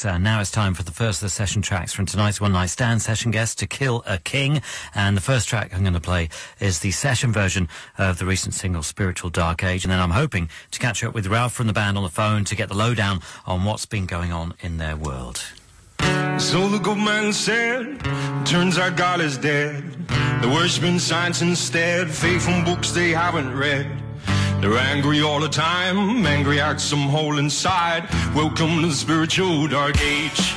Now it's time for the first of the session tracks from tonight's One Night Stand session guest, To Kill a King. And the first track I'm going to play is the session version of the recent single Spiritual Dark Age. And then I'm hoping to catch up with Ralph from the band on the phone to get the lowdown on what's been going on in their world. So the good man said, turns out God is dead. They're worshiping science instead, faith from books they haven't read. They're angry all the time, angry at some hole inside. Welcome to the spiritual dark age.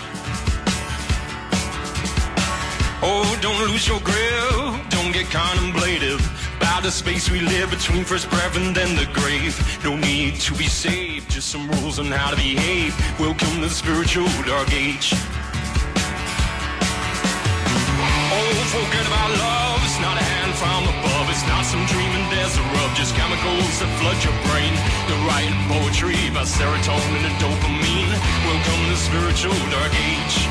Oh, don't lose your grip, don't get contemplative about the space we live between first breath and then the grave. No need to be saved, just some rules on how to behave. Welcome to the spiritual dark age. Oh, forget about love, it's not a hand from above. It's not some dream and there's a rub, just chemicals that flood your brain. They're writing poetry about serotonin and dopamine. Welcome to the spiritual dark age.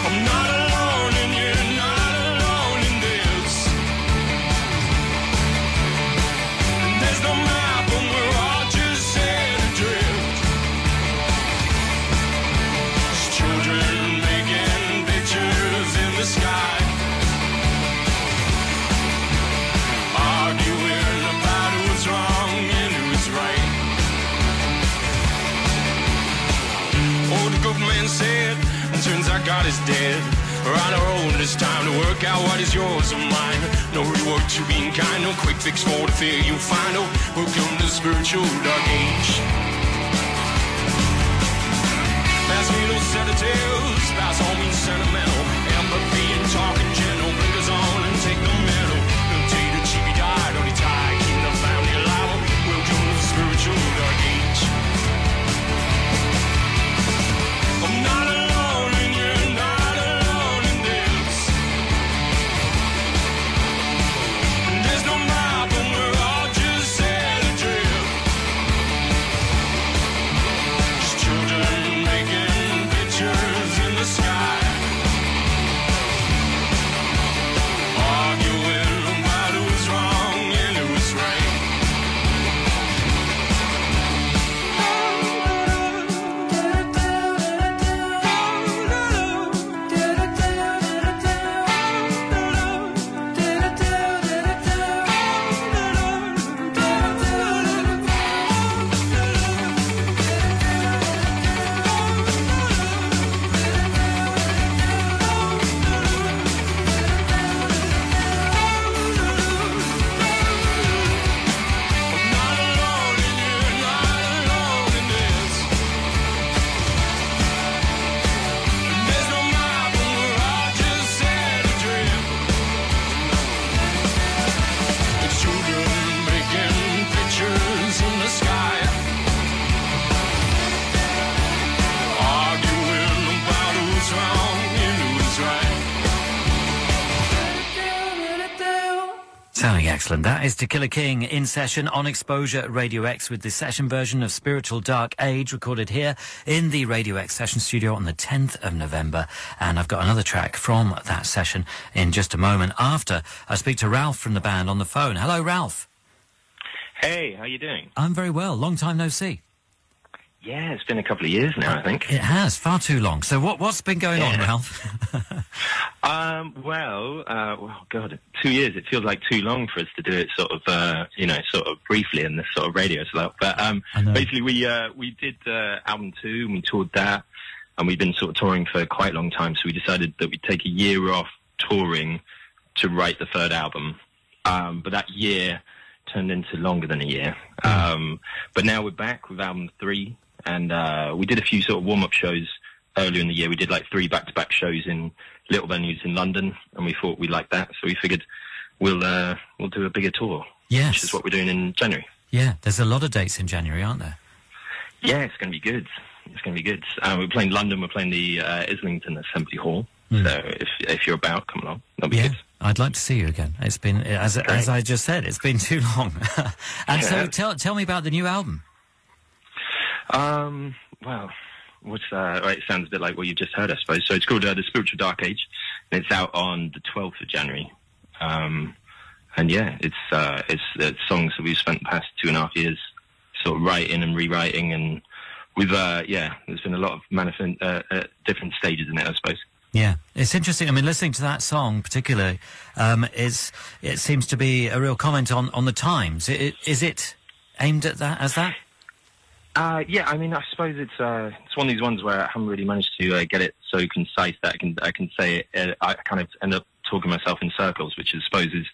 I'm not alone and you're not alone in this. And there's no map and we're all just set adrift. Just children making pictures in the sky, arguing about who's wrong and who's right. Oh, the good man said, turns out God is dead. We're on our own, it's time to work out what is yours or mine. No reward to being kind, no quick fix for the fear you find. Oh, welcome to the spiritual dark age. Pass me those sedatives, pass on me sentimental. Empathy and talking gentle, blinkers on and take the metal. No day to cheapy die, don't tie, keep the family alive. Welcome to the spiritual dark age. I'm not alone and you're not alone in this. And there's no map and we're all just set adrift. Just children making pictures in the sky, arguing about who's wrong and who's right. Sounding excellent. That is To Kill a King in session on Exposure Radio X with the session version of Spiritual Dark Age recorded here in the Radio X session studio on the 10th of November. And I've got another track from that session in just a moment after I speak to Ralph from the band on the phone. Hello, Ralph. Hey, how you doing? I'm very well. Long time no see. Yeah, it's been a couple of years now, I think. It has, far too long. So what's been going on, Ralph? Well, God, 2 years. It feels like too long for us to do it sort of briefly in this sort of radio slot. But basically, we did album 2, and we toured that, and we've been sort of touring for quite a long time. So we decided that we'd take a year off touring to write the third album. But that year turned into longer than a year. But now we're back with album 3. And we did a few sort of warm-up shows earlier in the year. We did like 3 back-to-back shows in little venues in London, and we thought we liked that, so we figured we'll do a bigger tour. Yes. Which is what we're doing in January. Yeah, there's a lot of dates in January, aren't there? Yeah, it's going to be good. It's going to be good. We're playing London. We're playing the Islington Assembly Hall. So if you're about, come along. That'll be good. I'd like to see you again. It's been, as I just said, it's been too long. And so tell me about the new album. Well, it sounds a bit like what you've just heard, I suppose. So it's called The Spiritual Dark Age, and it's out on the 12th of January. And yeah, it's songs that we've spent the past 2.5 years sort of writing and rewriting and there's been a lot of different stages in it, I suppose. Yeah, it's interesting. I mean, listening to that song particularly, it seems to be a real comment on the times. Is it aimed at that as that? Yeah, I mean, I suppose it's one of these ones where I haven't really managed to get it so concise that I can say it. I kind of end up talking myself in circles, which I suppose is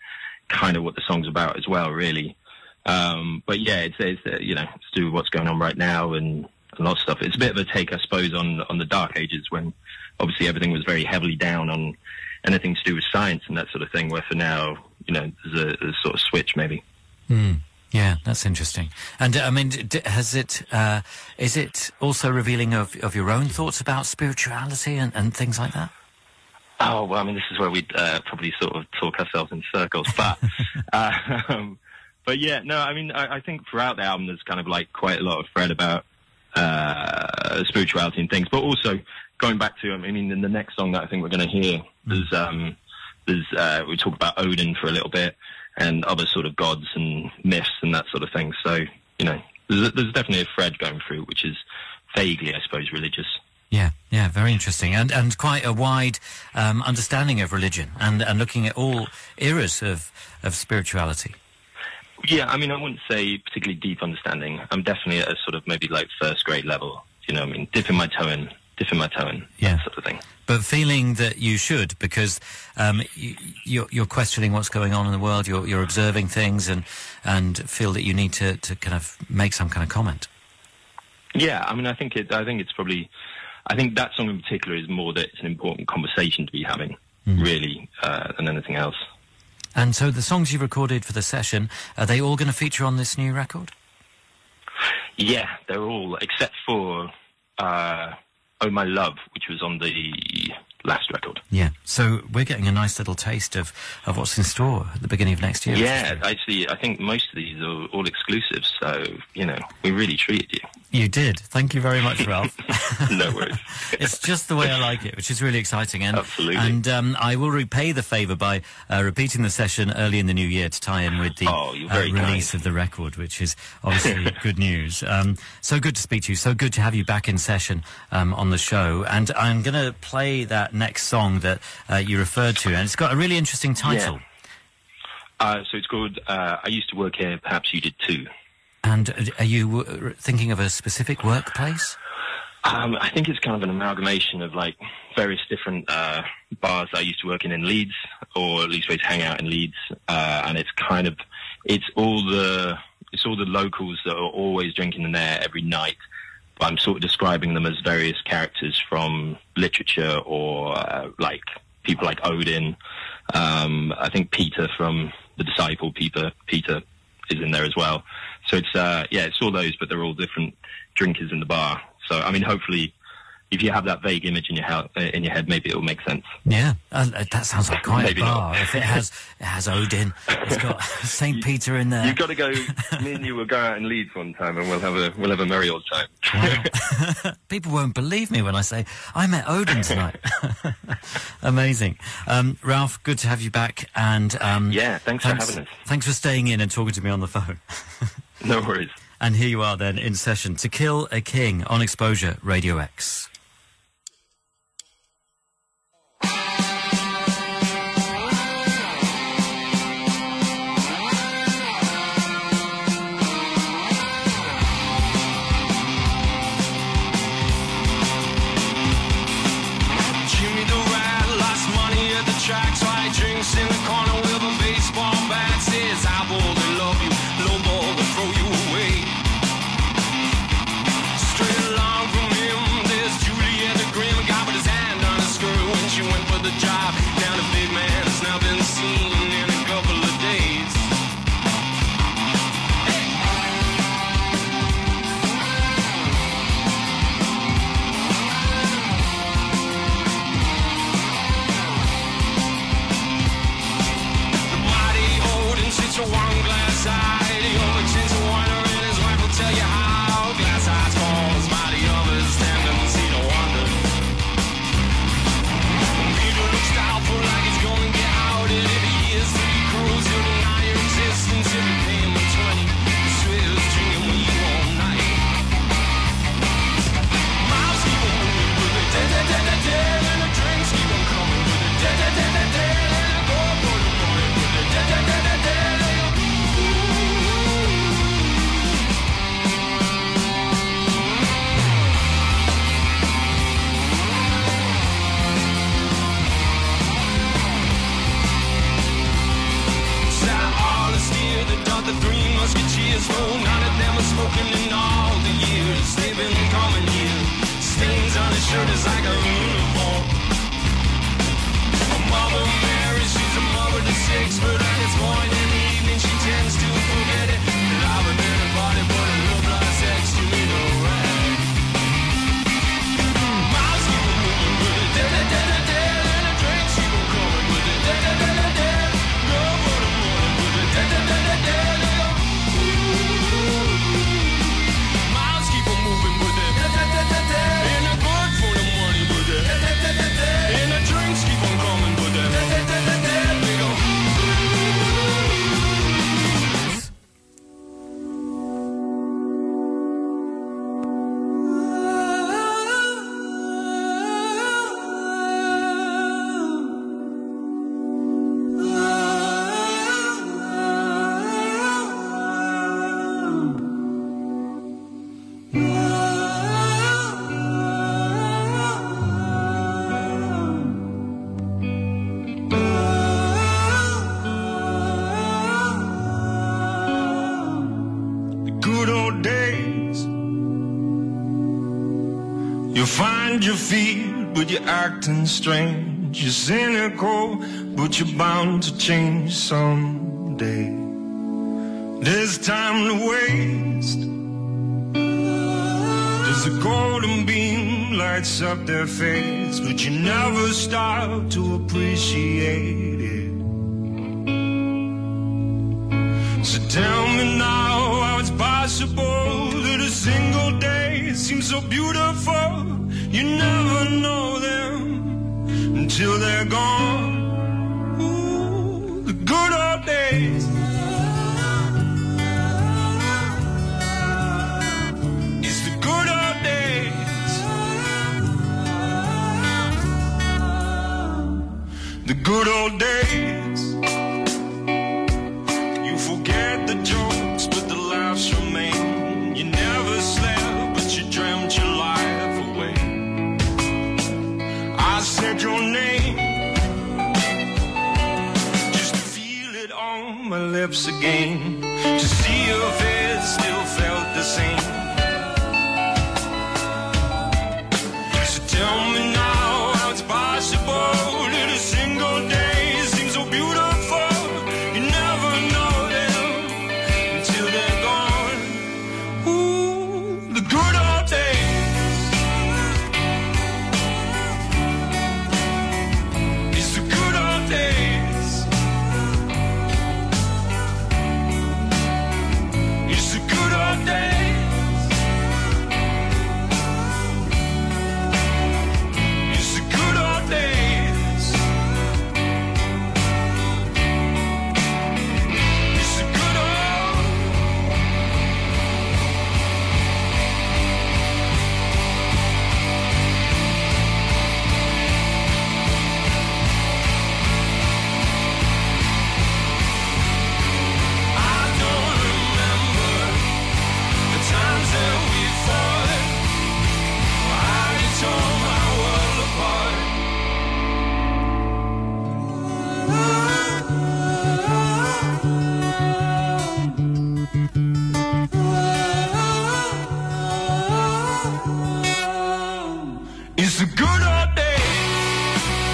kind of what the song's about as well, really. But yeah, it's you know, it's to do with what's going on right now and a lot of stuff. It's a bit of a take, I suppose, on the Dark Ages, when obviously everything was very heavily down on anything to do with science and that sort of thing, where for now, you know, there's a sort of switch maybe. Yeah, that's interesting. And I mean, is it also revealing of your own thoughts about spirituality and things like that? Oh, well, I mean, this is where we'd probably sort of talk ourselves in circles, but but yeah, no, I mean, I think throughout the album there's kind of like quite a lot of thread about spirituality and things, but also going back to, I mean, in the next song that I think we're going to hear, we talk about Odin for a little bit, and other sort of gods and myths and that sort of thing. So, you know, there's definitely a thread going through, which is vaguely, I suppose, religious. Yeah, very interesting, and quite a wide understanding of religion, and looking at all eras of spirituality. Yeah, I mean, I wouldn't say particularly deep understanding. I'm definitely at a sort of maybe like first grade level, you know what I mean? Dipping my toe in, yeah, that sort of thing. But feeling that you should, because you're questioning what's going on in the world, you're observing things, and feel that you need to kind of make some kind of comment. Yeah, I mean, I think it's probably, I think that song in particular is more that it's an important conversation to be having, really, than anything else. And so the songs you recorded for the session, are they all going to feature on this new record? Yeah, they're all, except for Oh My Love, which was on the last record. Yeah, so we're getting a nice little taste of what's in store at the beginning of next year. Yeah, actually, I think most of these are all exclusives, so, you know, we really treated you. You did. Thank you very much, Ralph. No worries. It's just the way I like it, which is really exciting. And, absolutely. And I will repay the favour by repeating the session early in the new year to tie in with the release of the record, which is obviously good news. So good to speak to you. So good to have you back in session on the show. And I'm going to play that next song that you referred to, and it's got a really interesting title. Yeah. So it's called I Used to Work Here, Perhaps You Did Too. And are you thinking of a specific workplace? I think it's kind of an amalgamation of like various different bars that I used to work in Leeds, or at least ways to hang out in Leeds, and it's all the locals that are always drinking in there every night. But I'm sort of describing them as various characters from literature, or like people like Odin. I think Peter from The Disciple, Peter is in there as well. So it's it's all those, but they're all different drinkers in the bar. So I mean, hopefully, if you have that vague image in your head, maybe it'll make sense. Yeah, that sounds like quite maybe a bar. Not. If it has Odin, it's got Saint Peter in there. You've got to go. Me and you will go out in Leeds one time, and we'll have a merry old time. Wow. People won't believe me when I say I met Odin tonight. Amazing, Ralph. Good to have you back, and thanks for having us. Thanks for staying in and talking to me on the phone. No worries. And here you are then in session to Kill a King on Exposure Radio X. Tracks, white drinks in the corner with a baseball bat. Says I will love you, low ball will throw you away. Straight along from him, there's shirt is like a uniform. Mother Mary, she's a mother to six, but at this point in the evening she tends to forget it. And I've been in a body, but a love like sex to me no right. Miles keep on moving with it, da-da-da-da-da, and the drinks keep on coming with it, da-da-da-da-da. Go for the morning with it, da-da-da-da-da. Miles keep on moving with it, da-da-da-da-da, and the good for the money with it, da-da-da-da-da, and the drinks keep on coming with it, da-da-da-da-da. They go. Your feet, but you're acting strange. You're cynical, but you're bound to change someday. There's time to waste. There's a golden beam lights up their face, but you never stop to appreciate it. So tell me now how it's possible that a single day seems so beautiful. You never know them until they're gone. Ooh, the good old days. It's the good old days. The good old days. You forget the jokes, but the laughs remain. You never slept, but you dreamt your life away. I said your name just to feel it on my lips again, to see if it still felt the same. So tell me now how it's possible that a single day seems so beautiful. You never know them until they're gone. Ooh, the good old days. It's a good old day. It's a good old day. It's a good old day. It's a good old day. It's a good old days.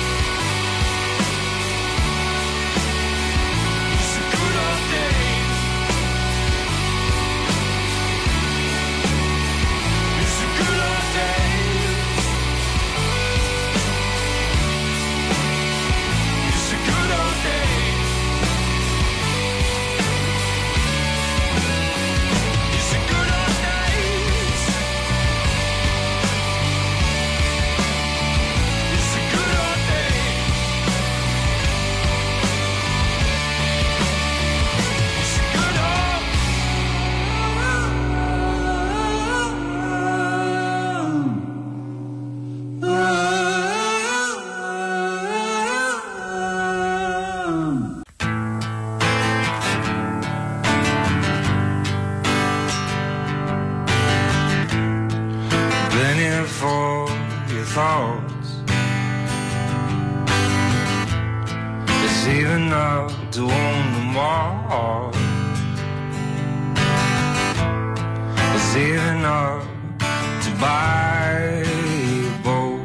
It's a good old days. It's a good old. Been here for your thoughts. It's even enough to own them all. It's even enough to buy a boat.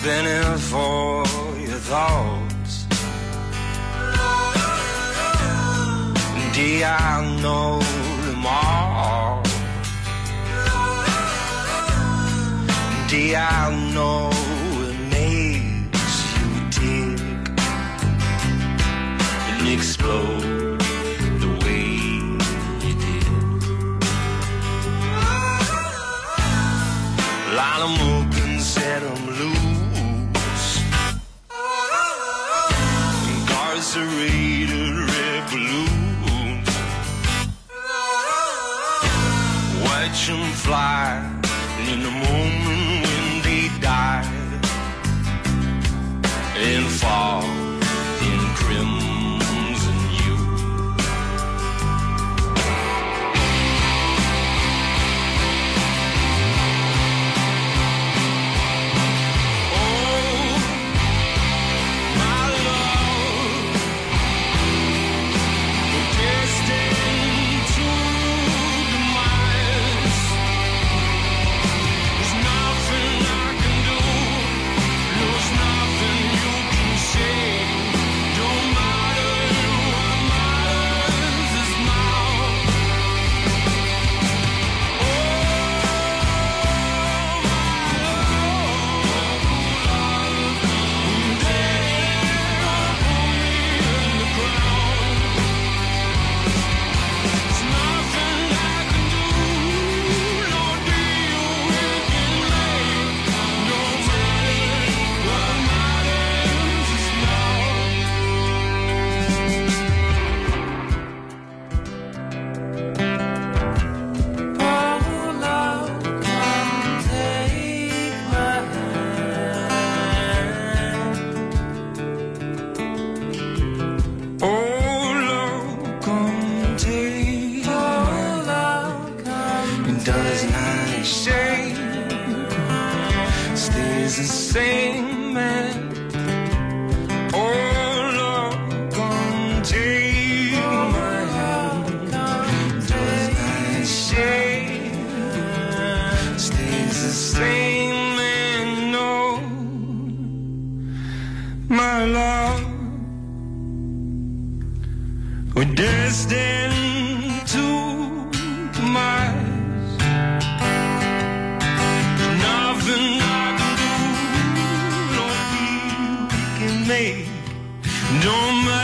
penny for your thoughts. Indeed, I know them all. Indeed, I know it makes you tick and explode the way you did. Line 'em up and set 'em loose. Incarcerated red balloons. Watch 'em fly in the moment when they die and fall in crimson hue. Oh, my love, we're destined to demise. There's nothing I can do. There's nothing you can say. Don't matter what matters is now. Oh, my love, there for me in the ground. There's nothing I can do. No deal we can make. No matter what matters is now. Oh, love, come take my hand. Oh, love, come take my hand. It does not shake, stays the same man. Oh, love, come take my hand. Does not shake, stays the same man. No, my love, we're destined to demise. Nothing I can do, no deal we can make. Don't matter